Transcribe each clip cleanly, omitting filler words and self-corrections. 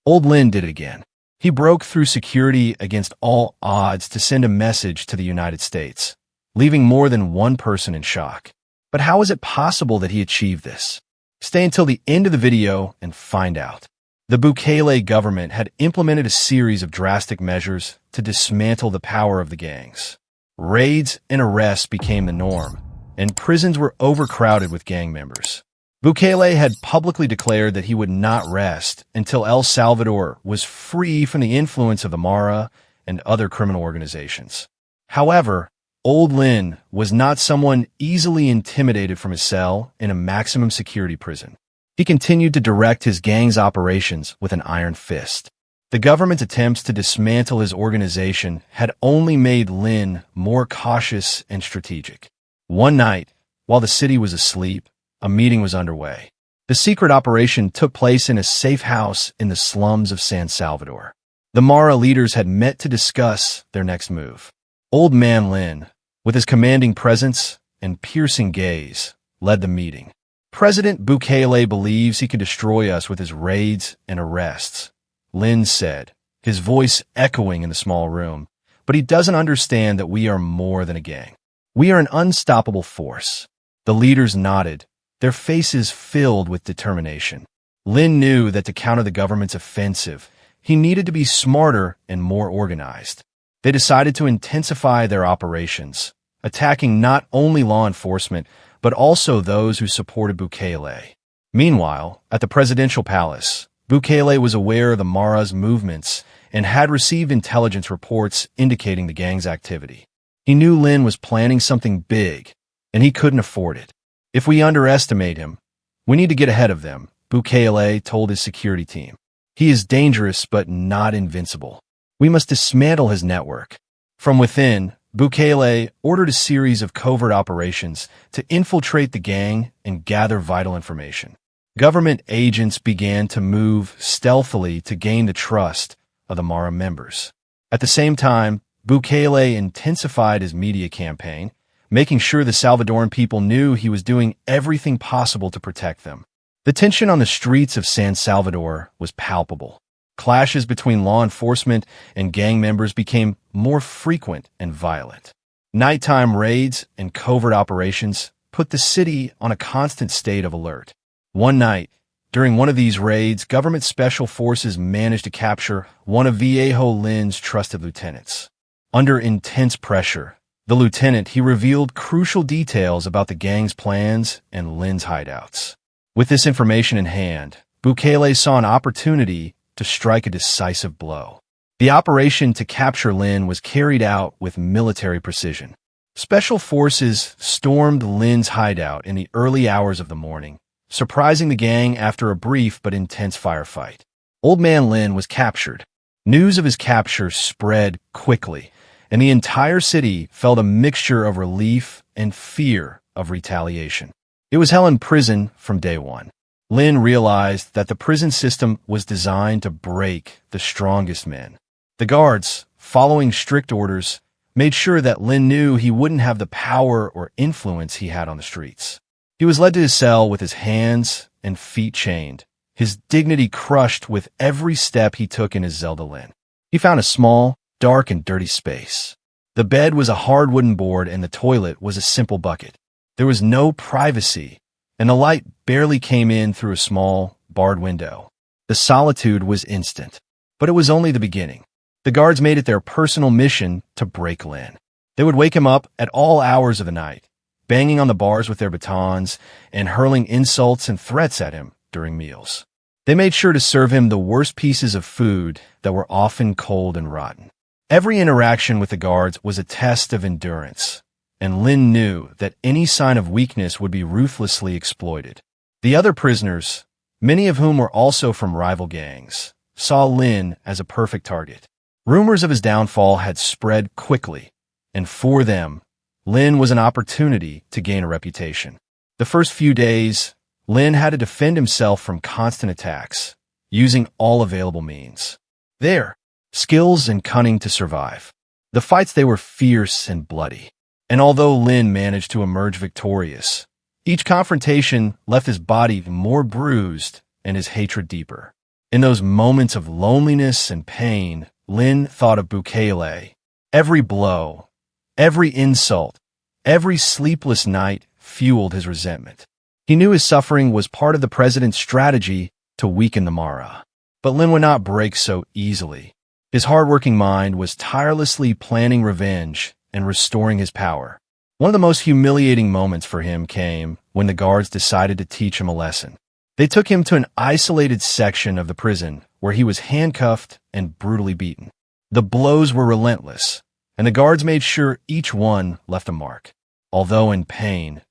Old Lin did it again. He broke through security against all odds to send a message to the United States, leaving more than one person in shock. But how is it possible that he achieved this? Stay until the end of the video and find out. The Bukele government had implemented a series of drastic measures to dismantle the power of the gangs. Raids and arrests became the norm, and prisons were overcrowded with gang members. Bukele had publicly declared that he would not rest until El Salvador was free from the influence of the Mara and other criminal organizations. However, Old Lin was not someone easily intimidated from his cell in a maximum security prison. He continued to direct his gang's operations with an iron fist. The government's attempts to dismantle his organization had only made Lin more cautious and strategic. One night, while the city was asleep, a meeting was underway. The secret operation took place in a safe house in the slums of San Salvador. The Mara leaders had met to discuss their next move. Old Man Lin, with his commanding presence and piercing gaze, led the meeting. President Bukele believes he can destroy us with his raids and arrests, Lin said, his voice echoing in the small room. But he doesn't understand that we are more than a gang. We are an unstoppable force. The leaders nodded, their faces filled with determination. Lin knew that to counter the government's offensive, he needed to be smarter and more organized. They decided to intensify their operations, attacking not only law enforcement, but also those who supported Bukele. Meanwhile, at the presidential palace, Bukele was aware of the Mara's movements and had received intelligence reports indicating the gang's activity. He knew Lin was planning something big, and he couldn't afford it. If we underestimate him, we need to get ahead of them, Bukele told his security team. He is dangerous but not invincible. We must dismantle his network. From within, Bukele ordered a series of covert operations to infiltrate the gang and gather vital information. Government agents began to move stealthily to gain the trust of the Mara members. At the same time, Bukele intensified his media campaign, making sure the Salvadoran people knew he was doing everything possible to protect them. The tension on the streets of San Salvador was palpable. Clashes between law enforcement and gang members became more frequent and violent. Nighttime raids and covert operations put the city on a constant state of alert. One night, during one of these raids, government special forces managed to capture one of Viejo Lin's trusted lieutenants. Under intense pressure, the lieutenant, he revealed crucial details about the gang's plans and Lin's hideouts. With this information in hand, Bukele saw an opportunity to strike a decisive blow. The operation to capture Lin was carried out with military precision. Special forces stormed Lin's hideout in the early hours of the morning, surprising the gang after a brief but intense firefight. Old Man Lin was captured. News of his capture spread quickly, and the entire city felt a mixture of relief and fear of retaliation. It was hell in prison from day one. Lin realized that the prison system was designed to break the strongest men. The guards, following strict orders, made sure that Lin knew he wouldn't have the power or influence he had on the streets. He was led to his cell with his hands and feet chained, his dignity crushed with every step he took in his Zelda Lin. He found a small, dark and dirty space. The bed was a hard wooden board and the toilet was a simple bucket. There was no privacy, and the light barely came in through a small, barred window. The solitude was instant, but it was only the beginning. The guards made it their personal mission to break Lin. They would wake him up at all hours of the night, banging on the bars with their batons and hurling insults and threats at him during meals. They made sure to serve him the worst pieces of food that were often cold and rotten. Every interaction with the guards was a test of endurance, and Lin knew that any sign of weakness would be ruthlessly exploited. The other prisoners, many of whom were also from rival gangs, saw Lin as a perfect target. Rumors of his downfall had spread quickly, and for them, Lin was an opportunity to gain a reputation. The first few days, Lin had to defend himself from constant attacks, using all available means. Their skills and cunning to survive. The fights, they were fierce and bloody. And although Lin managed to emerge victorious, each confrontation left his body more bruised and his hatred deeper. In those moments of loneliness and pain, Lin thought of Bukele. Every blow, every insult, every sleepless night fueled his resentment. He knew his suffering was part of the president's strategy to weaken the Mara. But Lin would not break so easily. His hard-working mind was tirelessly planning revenge and restoring his power. One of the most humiliating moments for him came when the guards decided to teach him a lesson. They took him to an isolated section of the prison where he was handcuffed and brutally beaten. The blows were relentless, and the guards made sure each one left a mark. Although in pain,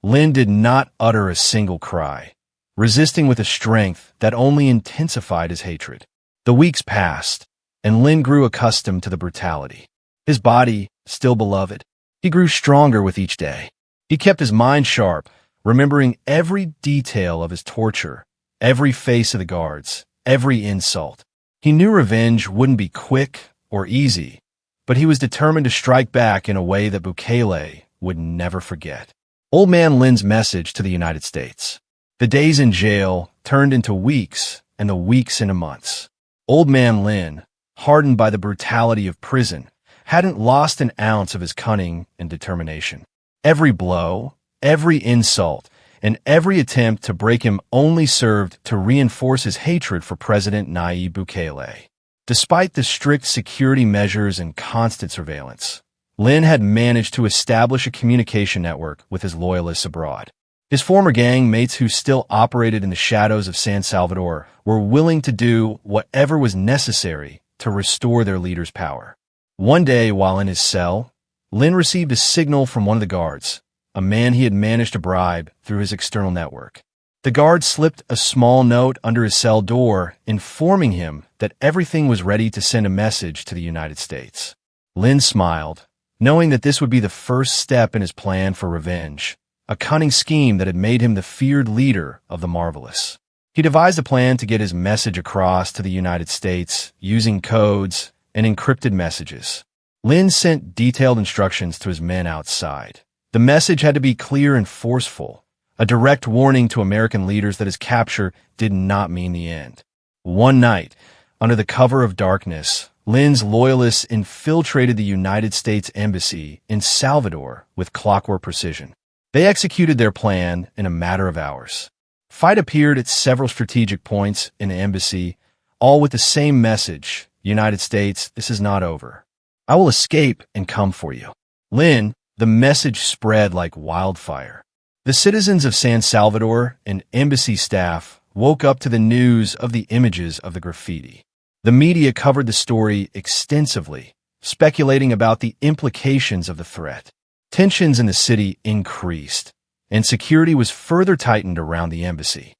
Lin did not utter a single cry, resisting with a strength that only intensified his hatred. The weeks passed, and Lin grew accustomed to the brutality. His body, still beloved, he grew stronger with each day. He kept his mind sharp, remembering every detail of his torture, every face of the guards, every insult. He knew revenge wouldn't be quick or easy, but he was determined to strike back in a way that Bukele would never forget. Old Man Lin's message to the United States. The days in jail turned into weeks, and the weeks into months. Old Man Lin, hardened by the brutality of prison, hadn't lost an ounce of his cunning and determination. Every blow, every insult, and every attempt to break him only served to reinforce his hatred for President Nayib Bukele. Despite the strict security measures and constant surveillance, Lin had managed to establish a communication network with his loyalists abroad. His former gang mates who still operated in the shadows of San Salvador were willing to do whatever was necessary to restore their leader's power. One day, while in his cell, Lin received a signal from one of the guards, a man he had managed to bribe through his external network. The guard slipped a small note under his cell door, informing him that everything was ready to send a message to the United States. Lin smiled, knowing that this would be the first step in his plan for revenge, a cunning scheme that had made him the feared leader of the marvelous. He devised a plan to get his message across to the United States using codes and encrypted messages. Lin sent detailed instructions to his men outside. The message had to be clear and forceful, a direct warning to American leaders that his capture did not mean the end. One night, under the cover of darkness, Lin's loyalists infiltrated the United States Embassy in Salvador with clockwork precision. They executed their plan in a matter of hours. Fight appeared at several strategic points in the embassy, all with the same message: United States, this is not over. I will escape and come for you. Lin, the message spread like wildfire. The citizens of San Salvador and embassy staff woke up to the news of the images of the graffiti. The media covered the story extensively, speculating about the implications of the threat. Tensions in the city increased, and security was further tightened around the embassy.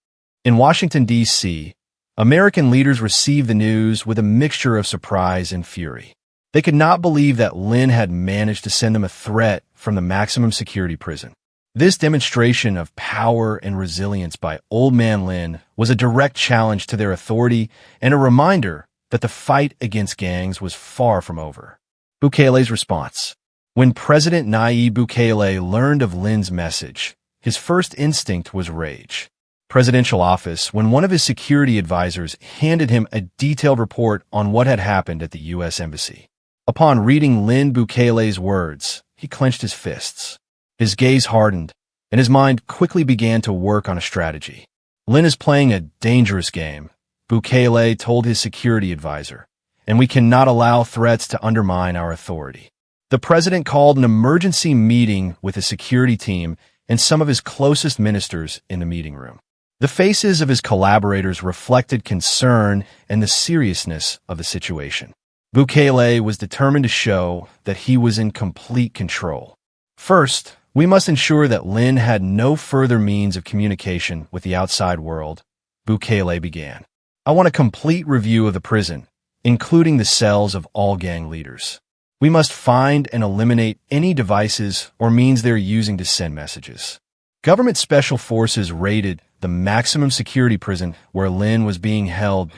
In Washington, D.C., American leaders received the news with a mixture of surprise and fury. They could not believe that Lin had managed to send them a threat from the maximum security prison. This demonstration of power and resilience by Old Man Lin was a direct challenge to their authority and a reminder that the fight against gangs was far from over. Bukele's response. When President Nayib Bukele learned of Lin's message, his first instinct was rage. Presidential office when one of his security advisors handed him a detailed report on what had happened at the U.S. Embassy. Upon reading Lin Bukele's words, he clenched his fists. His gaze hardened, and his mind quickly began to work on a strategy. Lin is playing a dangerous game, Bukele told his security advisor, and we cannot allow threats to undermine our authority. The president called an emergency meeting with his security team and some of his closest ministers in the meeting room. The faces of his collaborators reflected concern and the seriousness of the situation. Bukele was determined to show that he was in complete control. First, we must ensure that Lin had no further means of communication with the outside world, Bukele began. I want a complete review of the prison, including the cells of all gang leaders. We must find and eliminate any devices or means they're using to send messages. Government special forces raided the maximum security prison where Lin was being held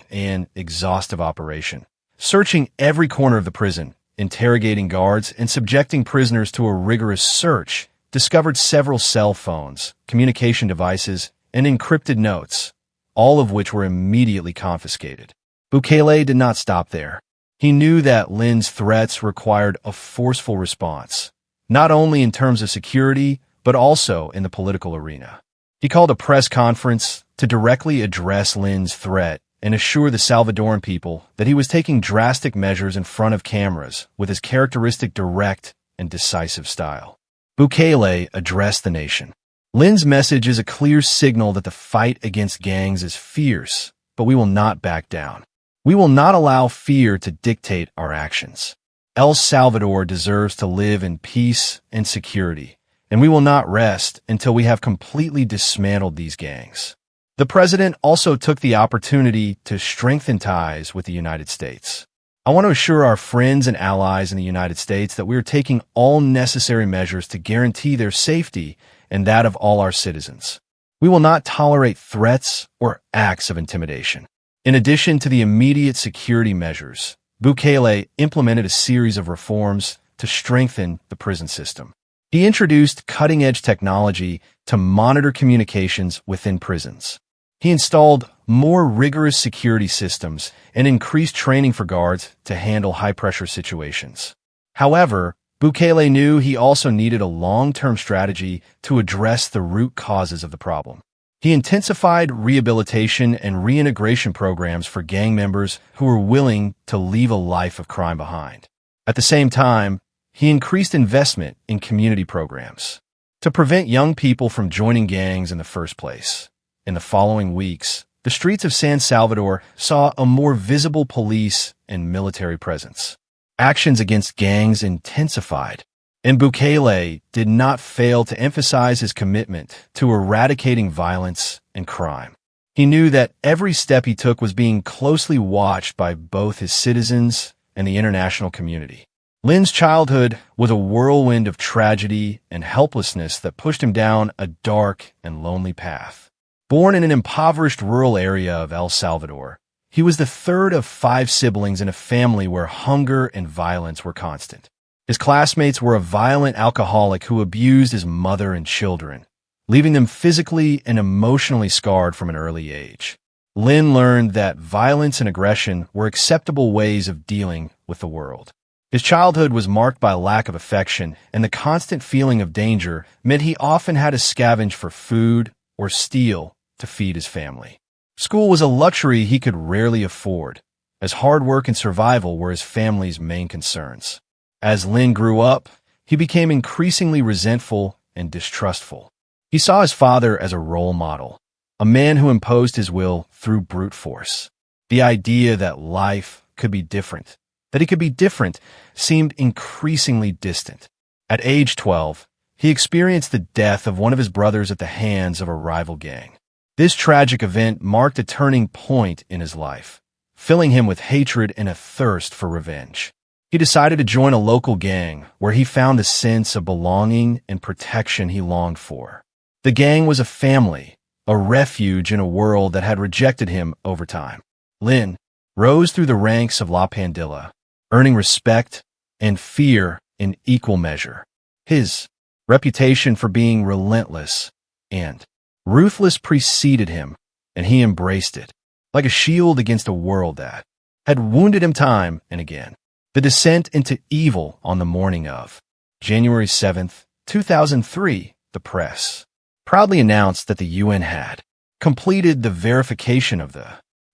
in exhaustive operation, searching every corner of the prison, interrogating guards, and subjecting prisoners to a rigorous search, discovered several cell phones, communication devices, and encrypted notes, all of which were immediately confiscated. Bukele did not stop there. He knew that Lin's threats required a forceful response, not only in terms of security, but also in the political arena. He called a press conference to directly address Lin's threat and assure the Salvadoran people that he was taking drastic measures in front of cameras with his characteristic direct and decisive style. Bukele addressed the nation. Lin's message is a clear signal that the fight against gangs is fierce, but we will not back down. We will not allow fear to dictate our actions. El Salvador deserves to live in peace and security, and we will not rest until we have completely dismantled these gangs. The president also took the opportunity to strengthen ties with the United States. I want to assure our friends and allies in the United States that we are taking all necessary measures to guarantee their safety and that of all our citizens. We will not tolerate threats or acts of intimidation. In addition to the immediate security measures, Bukele implemented a series of reforms to strengthen the prison system. He introduced cutting-edge technology to monitor communications within prisons. He installed more rigorous security systems and increased training for guards to handle high-pressure situations. However, Bukele knew he also needed a long-term strategy to address the root causes of the problem. He intensified rehabilitation and reintegration programs for gang members who were willing to leave a life of crime behind. At the same time, he increased investment in community programs to prevent young people from joining gangs in the first place. In the following weeks, the streets of San Salvador saw a more visible police and military presence. Actions against gangs intensified, and Bukele did not fail to emphasize his commitment to eradicating violence and crime. He knew that every step he took was being closely watched by both his citizens and the international community. Lin's childhood was a whirlwind of tragedy and helplessness that pushed him down a dark and lonely path. Born in an impoverished rural area of El Salvador, he was the third of 5 siblings in a family where hunger and violence were constant. His classmates were a violent alcoholic who abused his mother and children, leaving them physically and emotionally scarred from an early age. Lin learned that violence and aggression were acceptable ways of dealing with the world. His childhood was marked by a lack of affection, and the constant feeling of danger meant he often had to scavenge for food or steal to feed his family. School was a luxury he could rarely afford, as hard work and survival were his family's main concerns. As Lin grew up, he became increasingly resentful and distrustful. He saw his father as a role model, a man who imposed his will through brute force. The idea that life could be different, that he could be different, seemed increasingly distant. At age 12, he experienced the death of one of his brothers at the hands of a rival gang. This tragic event marked a turning point in his life, filling him with hatred and a thirst for revenge. He decided to join a local gang where he found the sense of belonging and protection he longed for. The gang was a family, a refuge in a world that had rejected him over time. Lin rose through the ranks of La Pandilla, earning respect and fear in equal measure. His reputation for being relentless and ruthless preceded him, and he embraced it, like a shield against a world that had wounded him time and again. The descent into evil on the morning of January 7th, 2003, the press proudly announced that the UN had completed the verification of the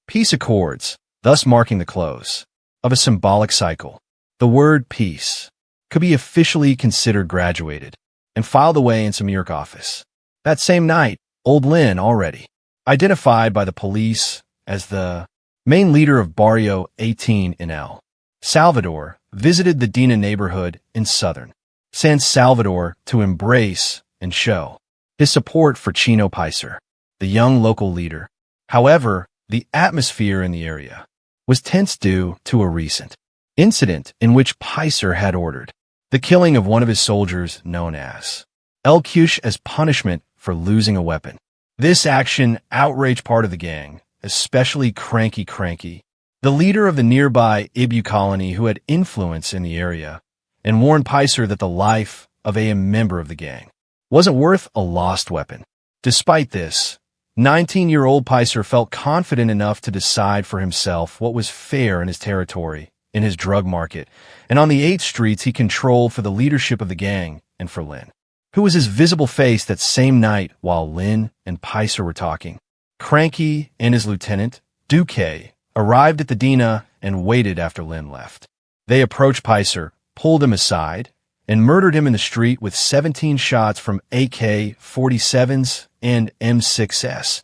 peace accords, thus marking the close of a symbolic cycle. The word peace could be officially considered graduated and filed away in some New York office. That same night, Old Lin, already identified by the police as the main leader of Barrio 18 in El Salvador, visited the Dina neighborhood in southern San Salvador to embrace and show his support for Chino Paiser, the young local leader. However, the atmosphere in the area was tense due to a recent incident in which Paiser had ordered the killing of one of his soldiers known as El Cush as punishment for losing a weapon. This action outraged part of the gang, especially Cranky, the leader of the nearby Ibu colony who had influence in the area, and warned Paiser that the life of a member of the gang wasn't worth a lost weapon. Despite this, 19-year-old Picer felt confident enough to decide for himself what was fair in his territory, in his drug market, and on the 8th streets he controlled for the leadership of the gang and for Lynn, who was his visible face that same night while Lynn and Picer were talking. Cranky and his lieutenant, Duque, arrived at the Dina and waited after Lynn left. They approached Picer, pulled him aside, and murdered him in the street with 17 shots from AK-47s and M6s,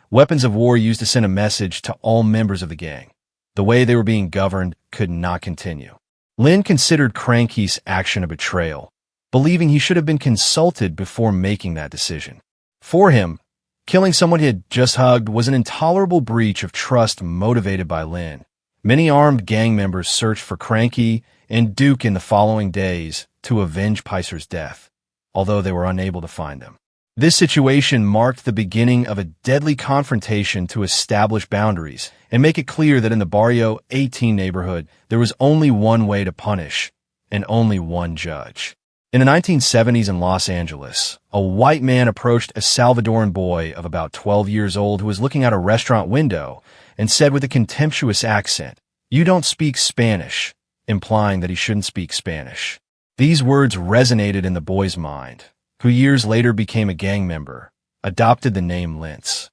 weapons of war used to send a message to all members of the gang. The way they were being governed could not continue. Lynn considered Cranky's action a betrayal, believing he should have been consulted before making that decision. For him, killing someone he had just hugged was an intolerable breach of trust motivated by Lynn. Many armed gang members searched for Cranky and Duke in the following days to avenge Picer's death, although they were unable to find them. This situation marked the beginning of a deadly confrontation to establish boundaries and make it clear that in the Barrio 18 neighborhood, there was only one way to punish and only one judge. In the 1970s in Los Angeles, a white man approached a Salvadoran boy of about 12 years old who was looking out a restaurant window and said with a contemptuous accent, "You don't speak Spanish," implying that he shouldn't speak Spanish. These words resonated in the boy's mind, who years later became a gang member, adopted the name Lintz,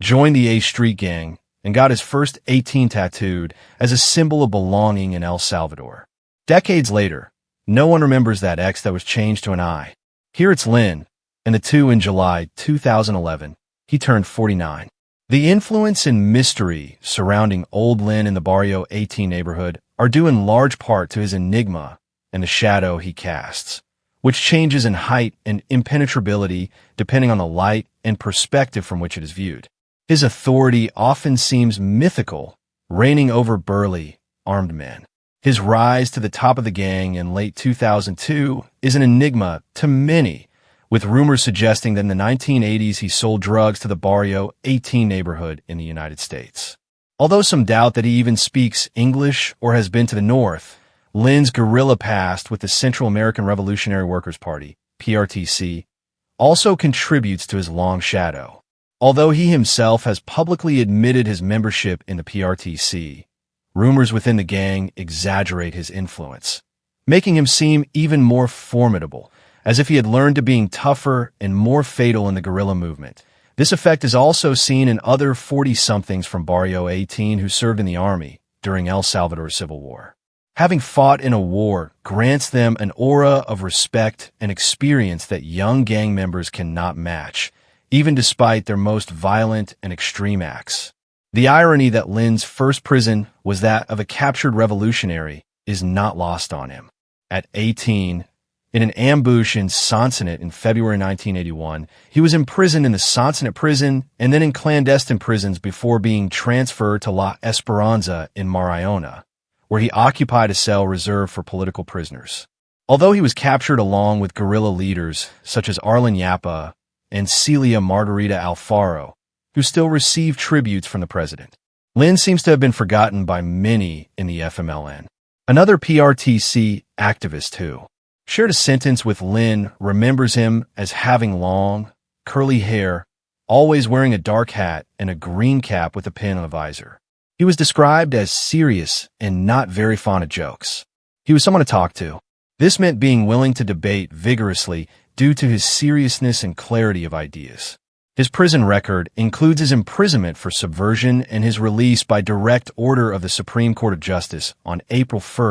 joined the A Street Gang, and got his first 18 tattooed as a symbol of belonging in El Salvador. Decades later, no one remembers that X that was changed to an I. Here it's Lynn, and the two in July 2011, he turned 49. The influence and mystery surrounding old Lynn in the Barrio 18 neighborhood are due in large part to his enigma and the shadow he casts, which changes in height and impenetrability depending on the light and perspective from which it is viewed. His authority often seems mythical, reigning over burly, armed men. His rise to the top of the gang in late 2002 is an enigma to many, with rumors suggesting that in the 1980s he sold drugs to the Barrio 18 neighborhood in the United States. Although some doubt that he even speaks English or has been to the North, Lynn's guerrilla past with the Central American Revolutionary Workers Party, PRTC, also contributes to his long shadow. Although he himself has publicly admitted his membership in the PRTC, rumors within the gang exaggerate his influence, making him seem even more formidable, as if he had learned to being tougher and more fatal in the guerrilla movement. This effect is also seen in other 40-somethings from Barrio 18 who served in the army during El Salvador's Civil War. Having fought in a war grants them an aura of respect and experience that young gang members cannot match, even despite their most violent and extreme acts. The irony that Lynn's first prison was that of a captured revolutionary is not lost on him. At 18, in an ambush in Sonsonate in February 1981, he was imprisoned in the Sonsonate prison and then in clandestine prisons before being transferred to La Esperanza in Mariona, where he occupied a cell reserved for political prisoners. Although he was captured along with guerrilla leaders such as Arlen Yapa and Celia Margarita Alfaro, who still received tributes from the president, Lynn seems to have been forgotten by many in the FMLN. Another PRTC activist who shared a sentence with Lynn remembers him as having long, curly hair, always wearing a dark hat and a green cap with a pin on the visor. He was described as serious and not very fond of jokes. He was someone to talk to. This meant being willing to debate vigorously due to his seriousness and clarity of ideas. His prison record includes his imprisonment for subversion and his release by direct order of the Supreme Court of Justice on April 1,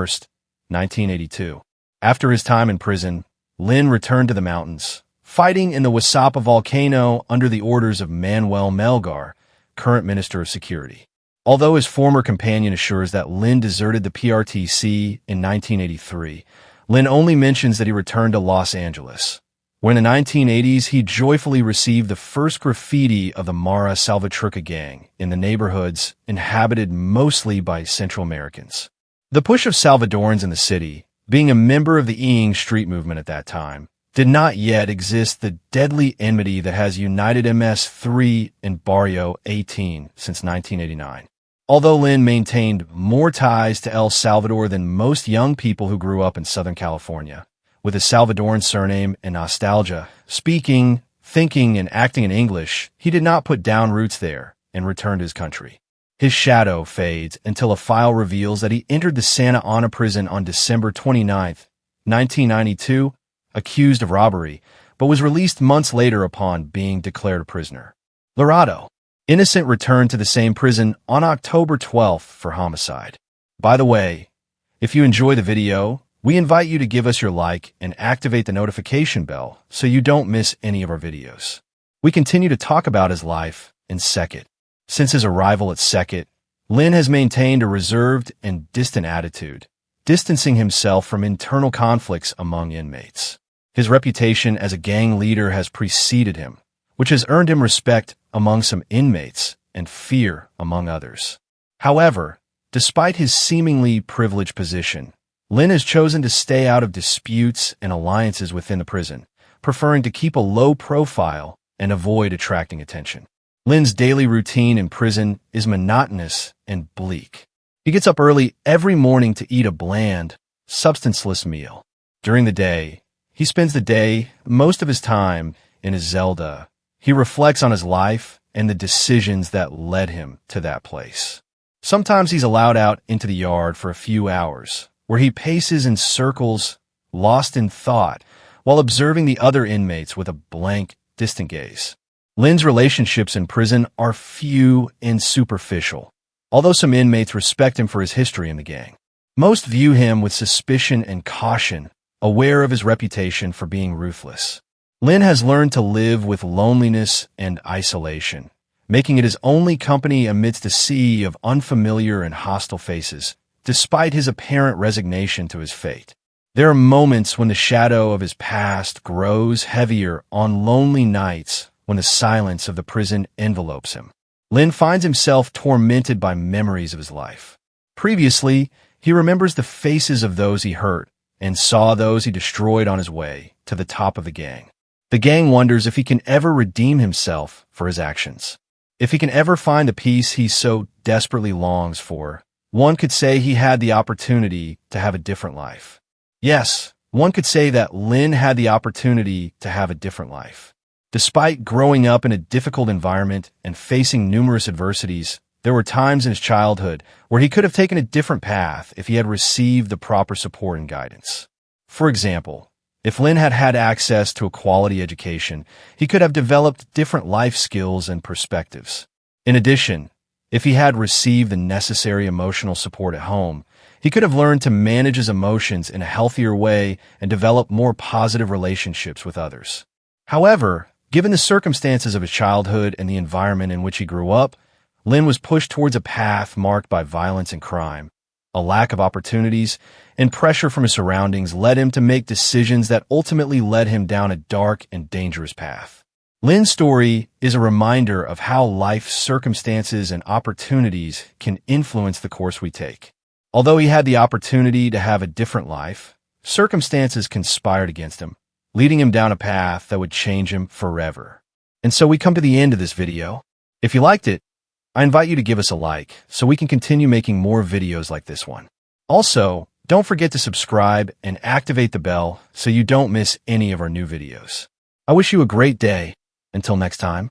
1982. After his time in prison, Lynn returned to the mountains, fighting in the Wasapa volcano under the orders of Manuel Melgar, current Minister of Security. Although his former companion assures that Lynn deserted the PRTC in 1983, Lynn only mentions that he returned to Los Angeles, where in the 1980s he joyfully received the first graffiti of the Mara Salvatrucha gang in the neighborhoods inhabited mostly by Central Americans. The push of Salvadorans in the city, being a member of the Eing street movement at that time, did not yet exist the deadly enmity that has united MS-3 and Barrio 18 since 1989. Although Lynn maintained more ties to El Salvador than most young people who grew up in Southern California, with a Salvadoran surname and nostalgia, speaking, Thinking and acting in English, he did not put down roots there and returned to his country. His shadow fades until a file reveals that he entered the Santa Ana prison on December 29, 1992, accused of robbery, but was released months later upon being declared a prisoner. Laredo, innocent, returned to the same prison on October 12th for homicide. By the way, if you enjoy the video, we invite you to give us your like and activate the notification bell so you don't miss any of our videos. We continue to talk about his life in cecot. Since his arrival at cecot, Lynn has maintained a reserved and distant attitude, distancing himself from internal conflicts among inmates. His reputation as a gang leader has preceded him, which has earned him respect among some inmates and fear among others. However, despite his seemingly privileged position, Lynn has chosen to stay out of disputes and alliances within the prison, preferring to keep a low profile and avoid attracting attention. Lynn's daily routine in prison is monotonous and bleak. He gets up early every morning to eat a bland, substanceless meal. During the day, he spends the day, most of his time, in his Zelda. He reflects on his life and the decisions that led him to that place. Sometimes he's allowed out into the yard for a few hours, where he paces in circles, lost in thought, while observing the other inmates with a blank, distant gaze. Lynn's relationships in prison are few and superficial, although some inmates respect him for his history in the gang. Most view him with suspicion and caution, aware of his reputation for being ruthless. Lynn has learned to live with loneliness and isolation, making it his only company amidst a sea of unfamiliar and hostile faces, despite his apparent resignation to his fate. There are moments when the shadow of his past grows heavier on lonely nights when the silence of the prison envelopes him. Lynn finds himself tormented by memories of his life. Previously, he remembers the faces of those he hurt and saw those he destroyed on his way to the top of the gang. The gang wonders if he can ever redeem himself for his actions, if he can ever find the peace he so desperately longs for. One could say he had the opportunity to have a different life. Yes, one could say that Lynn had the opportunity to have a different life. Despite growing up in a difficult environment and facing numerous adversities, there were times in his childhood where he could have taken a different path if he had received the proper support and guidance. For example, if Lynn had had access to a quality education, he could have developed different life skills and perspectives. In addition, if he had received the necessary emotional support at home, he could have learned to manage his emotions in a healthier way and develop more positive relationships with others. However, given the circumstances of his childhood and the environment in which he grew up, Lynn was pushed towards a path marked by violence and crime. A lack of opportunities and pressure from his surroundings led him to make decisions that ultimately led him down a dark and dangerous path. Lynn's story is a reminder of how life circumstances and opportunities can influence the course we take. Although he had the opportunity to have a different life, circumstances conspired against him, leading him down a path that would change him forever. And so we come to the end of this video. If you liked it, I invite you to give us a like so we can continue making more videos like this one. Also, don't forget to subscribe and activate the bell so you don't miss any of our new videos. I wish you a great day. Until next time.